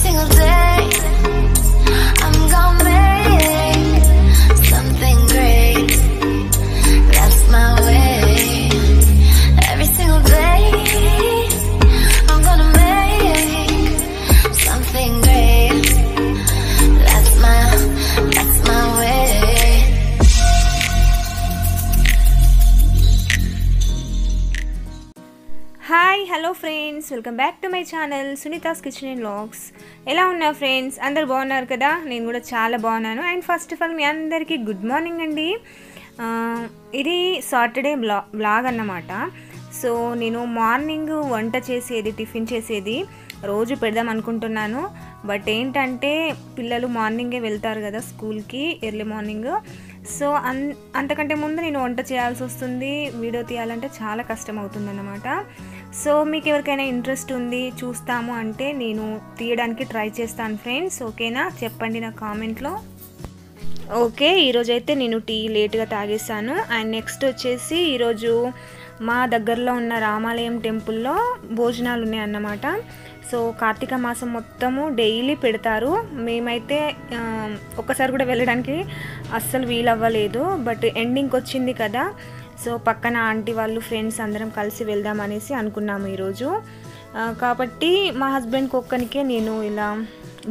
single day I'm gonna make something great. That's my way. Every single day I'm gonna make something great. That's my way. Hi hello friends, welcome back to my channel Sunita's kitchen and vlogs. ఎలా ఉన్నారు friends? అందరు బాగున్నారు కదా? నేను కూడా చాలా బాగున్నాను. And first of all మీ అందరికీ గుడ్ మార్నింగ్ అండి. ఇది సాటర్డే వ్లాగ్ అన్నమాట. సో నేను మార్నింగ్ వంట చేసేది, టిఫిన్ చేసేది రోజు పెడదాం అనుకుంటున్నాను. బట్ ఏంటంటే పిల్లలు మార్నింగే వెళ్తారు కదా స్కూల్కి, ఎర్లీ మార్నింగ్. సో అంతకంటే ముందు నేను వంట చేయాల్సి వస్తుంది. వీడియో తీయాలంటే చాలా కష్టం అవుతుందన్నమాట. సో మీకు ఎవరికైనా ఇంట్రెస్ట్ ఉంది, చూస్తాము అంటే నేను తీయడానికి ట్రై చేస్తాను ఫ్రెండ్స్. ఓకేనా? చెప్పండి నా కామెంట్లో. ఓకే, ఈరోజైతే నేను టీ లేట్గా తాగేసాను. అండ్ నెక్స్ట్ వచ్చేసి ఈరోజు మా దగ్గరలో ఉన్న రామాలయం టెంపుల్లో భోజనాలు ఉన్నాయన్నమాట. సో కార్తీక మాసం మొత్తము డైలీ పెడతారు. మేమైతే ఒక్కసారి కూడా వెళ్ళడానికి అస్సలు వీలవ్వలేదు. బట్ ఎండింగ్కి వచ్చింది కదా, సో పక్కన ఆంటీ వాళ్ళు, ఫ్రెండ్స్ అందరం కలిసి వెళ్దామనేసి అనుకున్నాము ఈరోజు. కాబట్టి మా హస్బెండ్కి ఒక్కనికే నేను ఇలా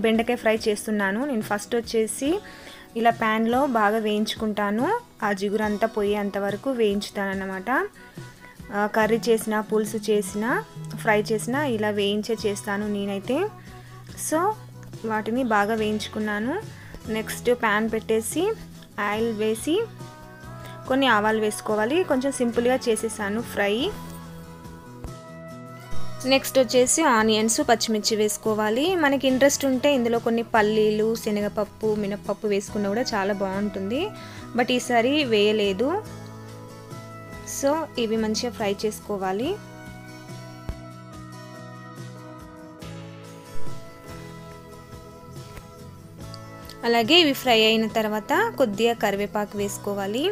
బెండకాయ ఫ్రై చేస్తున్నాను. నేను ఫస్ట్ వచ్చేసి ఇలా ప్యాన్లో బాగా వేయించుకుంటాను. ఆ జిగురంతా పోయేంత వరకు వేయించుతాను అన్నమాట. కర్రీ చేసిన, పులుసు చేసిన, ఫ్రై చేసిన ఇలా వేయించే చేస్తాను నేనైతే. సో వాటిని బాగా వేయించుకున్నాను. నెక్స్ట్ ప్యాన్ పెట్టేసి ఆయిల్ వేసి కొన్ని ఆవాలు వేసుకోవాలి. కొంచెం సింపుల్గా చేసేసాను ఫ్రై. నెక్స్ట్ వచ్చేసి ఆనియన్స్, పచ్చిమిర్చి వేసుకోవాలి. మనకి ఇంట్రెస్ట్ ఉంటే ఇందులో కొన్ని పల్లీలు, శనగపప్పు, మినప్పప్పు వేసుకున్నా కూడా చాలా బాగుంటుంది. బట్ ఈసారి వేయలేదు. సో ఇవి మంచిగా ఫ్రై చేసుకోవాలి. అలాగే ఇవి ఫ్రై అయిన తర్వాత కొద్దిగా కరివేపాకు వేసుకోవాలి.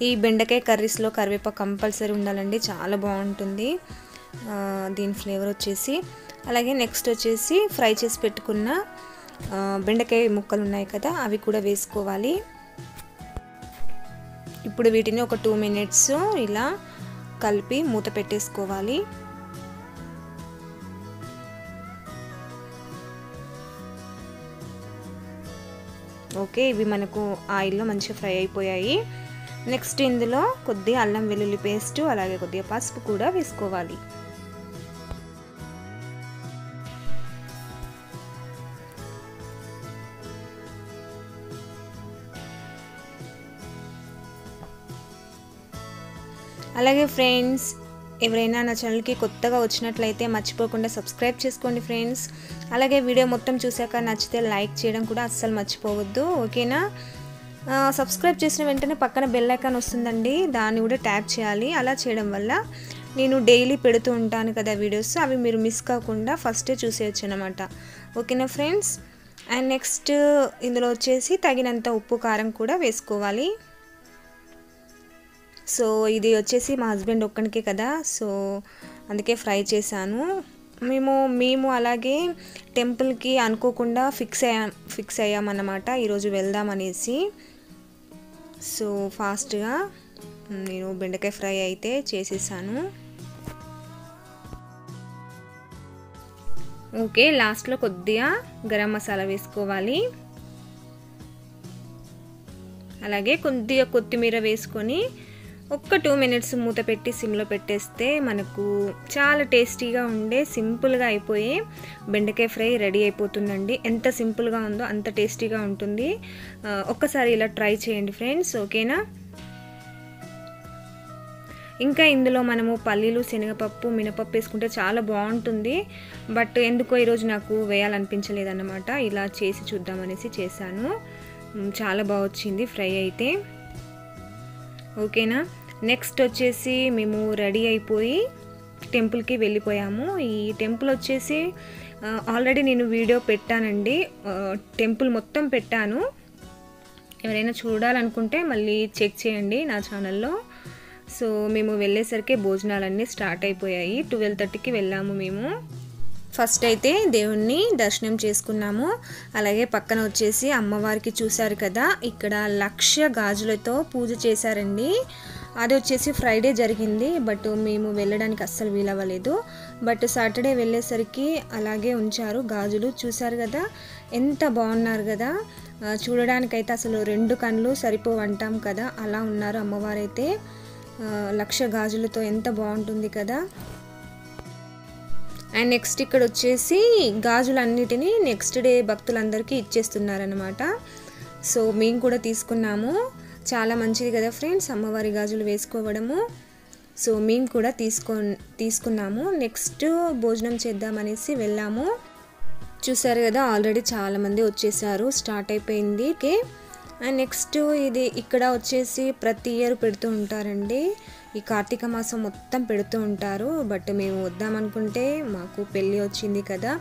ఈ బెండకాయ కర్రీస్లో కరివేపాకు కంపల్సరీ ఉండాలండి, చాలా బాగుంటుంది దీని ఫ్లేవర్ వచ్చేసి. అలాగే నెక్స్ట్ వచ్చేసి ఫ్రై చేసి పెట్టుకున్న బెండకాయ ముక్కలు ఉన్నాయి కదా, అవి కూడా వేసుకోవాలి. ఇప్పుడు వీటిని ఒక 2 minutes ఇలా కలిపి మూత పెట్టేసుకోవాలి. ఓకే, ఇవి మనకు ఆయిల్లో మంచిగా ఫ్రై అయిపోయాయి. నెక్స్ట్ ఇందులో కొద్దిగా అల్లం వెల్లుల్లి పేస్ట్, అలాగే కొద్దిగా పసుపు కూడా వేసుకోవాలి. అలాగే ఫ్రెండ్స్, ఎవరైనా నా ఛానల్కి కొత్తగా వచ్చినట్లయితే మర్చిపోకుండా సబ్స్క్రైబ్ చేసుకోండి ఫ్రెండ్స్. అలాగే వీడియో మొత్తం చూసాక నచ్చితే లైక్ చేయడం కూడా అస్సలు మర్చిపోవద్దు. ఓకేనా? సబ్స్క్రైబ్ చేసిన వెంటనే పక్కన బెల్ ఐకాన్ వస్తుందండి, దాన్ని కూడా ట్యాప్ చేయాలి. అలా చేయడం వల్ల నేను డైలీ పెడుతూ ఉంటాను కదా వీడియోస్, అవి మీరు మిస్ కాకుండా ఫస్టే చూసేయచ్చు అన్నమాట. ఓకేనా ఫ్రెండ్స్? అండ్ నెక్స్ట్ ఇందులో వచ్చేసి తగినంత ఉప్పు, కారం కూడా వేసుకోవాలి. సో ఇది వచ్చేసి మా హస్బెండ్ ఒక్కనికే కదా, సో అందుకే ఫ్రై చేశాను. మేము అలాగే టెంపుల్కి అనుకోకుండా ఫిక్స్ అయ్యామన్నమాట ఈరోజు వెళ్దామనేసి. సో ఫాస్ట్గా నేను బెండకాయ ఫ్రై అయితే చేసేసాను. ఓకే, లాస్ట్లో కొద్దిగా గరం మసాలా వేసుకోవాలి. అలాగే కొద్దిగా కొత్తిమీర వేసుకొని ఒక్క 2 minutes మూత పెట్టి సిమ్లో పెట్టేస్తే మనకు చాలా టేస్టీగా ఉండే, సింపుల్గా అయిపోయే బెండకాయ ఫ్రై రెడీ అయిపోతుందండి. ఎంత సింపుల్గా ఉందో అంత టేస్టీగా ఉంటుంది. ఒక్కసారి ఇలా ట్రై చేయండి ఫ్రెండ్స్. ఓకేనా? ఇంకా ఇందులో మనము పల్లీలు, శనగపప్పు, మినపప్పు వేసుకుంటే చాలా బాగుంటుంది. బట్ ఎందుకో ఈరోజు నాకు వేయాలనిపించలేదన్నమాట. ఇలా చేసి చూద్దామనేసి చేశాను. చాలా బాగా వచ్చింది ఫ్రై అయితే. ఓకేనా? నెక్స్ట్ వచ్చేసి మేము రెడీ అయిపోయి టెంపుల్కి వెళ్ళిపోయాము. ఈ టెంపుల్ వచ్చేసి ఆల్రెడీ నేను వీడియో పెట్టానండి, టెంపుల్ మొత్తం పెట్టాను. ఎవరైనా చూడాలనుకుంటే మళ్ళీ చెక్ చేయండి నా ఛానల్లో. సో మేము వెళ్ళేసరికి భోజనాలన్నీ స్టార్ట్ అయిపోయాయి. 12:30కి వెళ్ళాము మేము. ఫస్ట్ అయితే దేవుణ్ణి దర్శనం చేసుకున్నాము. అలాగే పక్కన వచ్చేసి అమ్మవారికి చూశారు కదా, ఇక్కడ 1,00,000 గాజులతో పూజ చేశారండి. అది వచ్చేసి ఫ్రైడే జరిగింది, బట్ మేము వెళ్ళడానికి అస్సలు వీలవ్వలేదు. బట్ సాటర్డే వెళ్ళేసరికి అలాగే ఉంచారు గాజులు. చూశారు కదా ఎంత బాగున్నారు కదా, చూడడానికైతే అసలు 2 కళ్ళు సరిపోవంటాం కదా, అలా ఉన్నారు అమ్మవారైతే. 1,00,000 గాజులతో ఎంత బాగుంటుంది కదా. అండ్ నెక్స్ట్ ఇక్కడ వచ్చేసి గాజులన్నిటినీ నెక్స్ట్ డే భక్తులందరికీ ఇచ్చేస్తున్నారనమాట. సో మేము కూడా తీసుకున్నాము. చాలా మంచిది కదా ఫ్రెండ్స్ అమ్మవారి గాజులు వేసుకోవడము. సో మేము కూడా తీసుకున్నాము. నెక్స్ట్ భోజనం చేద్దామనేసి వెళ్ళాము. చూసారు కదా ఆల్రెడీ చాలామంది వచ్చేసారు, స్టార్ట్ అయిపోయింది. ఓకే, అండ్ నెక్స్ట్ ఇది ఇక్కడ వచ్చేసి ప్రతి ఇయర్ పెడుతూ ఉంటారండి. ఈ కార్తీక మాసం మొత్తం పెడుతూ ఉంటారు. బట్ మేము వద్దామనుకుంటే మాకు పెళ్ళి వచ్చింది కదా,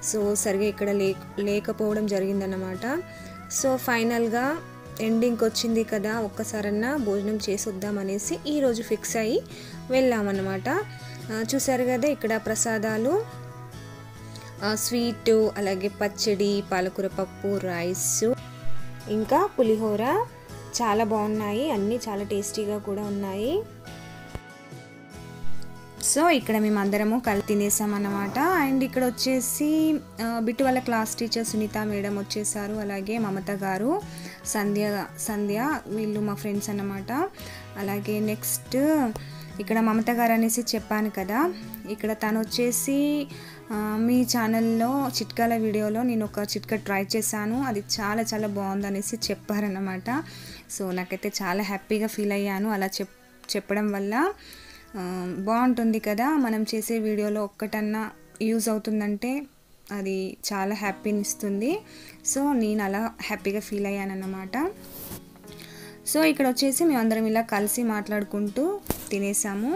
సో సరిగా ఇక్కడ లేకపోవడం జరిగిందన్నమాట. సో ఫైనల్గా ఎండింగ్కి వచ్చింది కదా, ఒక్కసారన్నా భోజనం చేసి వద్దామనేసి ఈరోజు ఫిక్స్ అయ్యి వెళ్ళామన్నమాట. చూసారు కదా ఇక్కడ ప్రసాదాలు, స్వీటు, అలాగే పచ్చడి, పాలకూర పప్పు, రైస్, ఇంకా పులిహోర చాలా బాగున్నాయి. అన్నీ చాలా టేస్టీగా కూడా ఉన్నాయి. సో ఇక్కడ మేము అందరము కలిసి తినేసామన్నమాట. అండ్ ఇక్కడ వచ్చేసి బిట్టు వాళ్ళ క్లాస్ టీచర్ సునీత మేడం వచ్చేసారు, అలాగే మమత గారు, సంధ్య వీళ్ళు మా ఫ్రెండ్స్ అన్నమాట. అలాగే నెక్స్ట్ ఇక్కడ మమత గారు అనేసి చెప్పాను కదా, ఇక్కడ తను వచ్చేసి మీ ఛానల్లో చిట్కాల వీడియోలో నేను ఒక చిట్కా ట్రై చేశాను, అది చాలా చాలా బాగుంది అనేసి చెప్పారన్నమాట. సో నాకైతే చాలా హ్యాపీగా ఫీల్ అయ్యాను. అలా చెప్పడం వల్ల బాగుంటుంది కదా, మనం చేసే వీడియోలో ఒక్కటన్నా యూజ్ అవుతుందంటే అది చాలా హ్యాపీని ఇస్తుంది. సో నేను అలా హ్యాపీగా ఫీల్ అయ్యాను అన్నమాట. సో ఇక్కడ వచ్చేసి మేమందరం ఇలా కలిసి మాట్లాడుకుంటూ తినేసాము.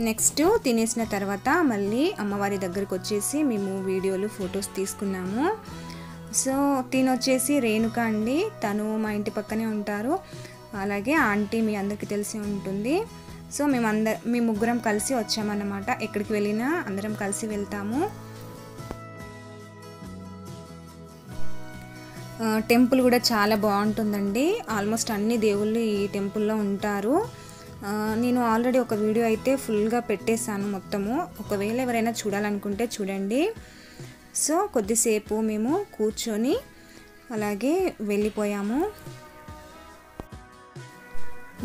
నెక్స్ట్ తినేసిన తర్వాత మళ్ళీ అమ్మవారి దగ్గరికి వచ్చేసి మేము వీడియోలు ఫొటోస్ తీసుకున్నాము. సో తినొచ్చేసి రేణుక అండి, తను మా ఇంటి పక్కనే ఉంటారు. అలాగే ఆంటీ మీ అందరికీ తెలిసి ఉంటుంది. సో మేము ముగ్గురం కలిసి వచ్చామన్నమాట. ఎక్కడికి వెళ్ళినా అందరం కలిసి వెళ్తాము. టెంపుల్ కూడా చాలా బాగుంటుందండి. ఆల్మోస్ట్ అన్ని దేవుళ్ళు ఈ టెంపుల్లో ఉంటారు. నేను ఆల్రెడీ ఒక వీడియో అయితే ఫుల్గా పెట్టేశాను మొత్తము, ఒకవేళ ఎవరైనా చూడాలనుకుంటే చూడండి. సో కొద్దిసేపు మేము కూర్చొని అలాగే వెళ్ళిపోయాము.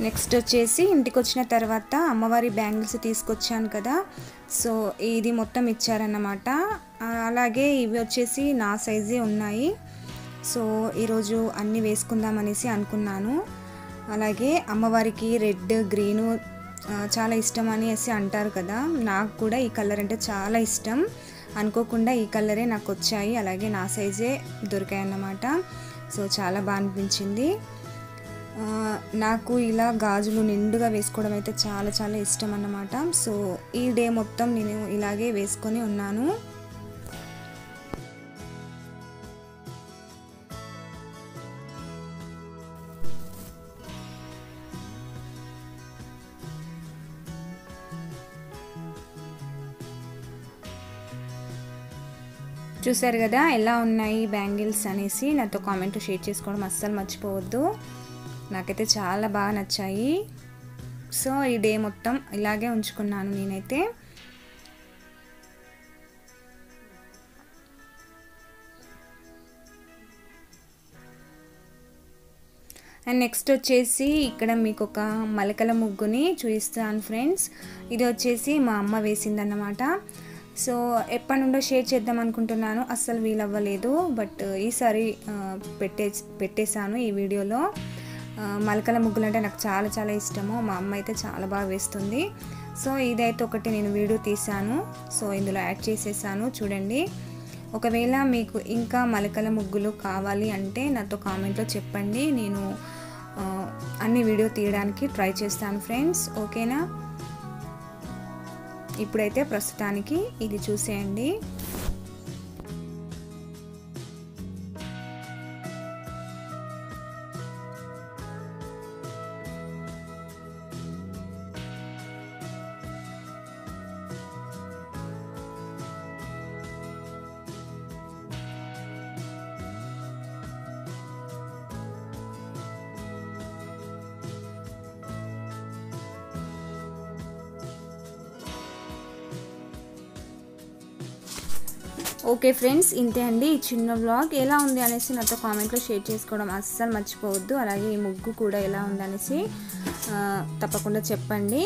నెక్స్ట్ వచ్చేసి ఇంటికి వచ్చిన తర్వాత అమ్మవారి బ్యాంగిల్స్ తీసుకొచ్చాను కదా, సో ఇది మొత్తం ఇచ్చారన్నమాట. అలాగే ఇవి వచ్చేసి నా సైజే ఉన్నాయి. సో ఈరోజు అన్నీ వేసుకుందామనేసి అనుకున్నాను. అలాగే అమ్మవారికి రెడ్, గ్రీను చాలా ఇష్టం అనేసి అంటారు కదా, నాకు కూడా ఈ కలర్ అంటే చాలా ఇష్టం. అనుకోకుండా ఈ కలరే నాకు వచ్చాయి, అలాగే నా సైజే దొరికాయి అన్నమాట. సో చాలా బాగా అనిపించింది. నాకు ఇలా గాజులు నిండుగా వేసుకోవడం అయితే చాలా చాలా ఇష్టం అన్నమాట. సో ఈ డే మొత్తం నేను ఇలాగే వేసుకొని ఉన్నాను. చూసారు కదా ఎలా ఉన్నాయి బ్యాంగిల్స్ అనేసి నాతో కామెంట్లో షేర్ చేసుకోవడం అస్సలు మర్చిపోవద్దు. నాకైతే చాలా బాగా నచ్చాయి. సో ఈ డే మొత్తం ఇలాగే ఉంచుకున్నాను నేనైతే. అండ్ నెక్స్ట్ వచ్చేసి ఇక్కడ మీకు ఒక మలకల ముగ్గుని చూపిస్తాను ఫ్రెండ్స్. ఇది వచ్చేసి మా అమ్మ వేసిందన్నమాట. సో ఎప్పటి నుండో షేర్ చేద్దాం అనుకుంటున్నాను, అస్సలు వీలవ్వలేదు. బట్ ఈసారి పెట్టేశాను ఈ వీడియోలో. మలకల ముగ్గులు అంటే నాకు చాలా చాలా ఇష్టము. మా అమ్మ అయితే చాలా బాగా వేస్తుంది. సో ఇదైతే ఒకటి నేను వీడియో తీశాను. సో ఇందులో యాడ్ చేసేసాను చూడండి. ఒకవేళ మీకు ఇంకా మలకల ముగ్గులు కావాలి అంటే నాతో కామెంట్లో చెప్పండి. నేను అన్ని వీడియో తీయడానికి ట్రై చేస్తాను ఫ్రెండ్స్. ఓకేనా? ఇప్పుడైతే ప్రస్తుతానికి ఇది చూసేయండి. ఓకే ఫ్రెండ్స్, ఇంతే అండి ఈ చిన్న వ్లాగ్. ఎలా ఉంది అనేసి నాతో కామెంట్లో షేర్ చేసుకోవడం అస్సలు మర్చిపోవద్దు. అలాగే ఈ ముగ్గు కూడా ఎలా ఉంది అనేసి తప్పకుండా చెప్పండి.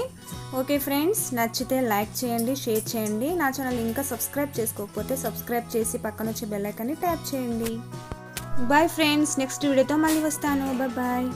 ఓకే ఫ్రెండ్స్, నచ్చితే లైక్ చేయండి, షేర్ చేయండి. నా ఛానల్ ఇంకా సబ్స్క్రైబ్ చేసుకోకపోతే సబ్స్క్రైబ్ చేసి పక్కన వచ్చే బెల్ ఐకాన్ని ట్యాప్ చేయండి. బాయ్ ఫ్రెండ్స్, నెక్స్ట్ వీడియోతో మళ్ళీ వస్తాను. బాయ్.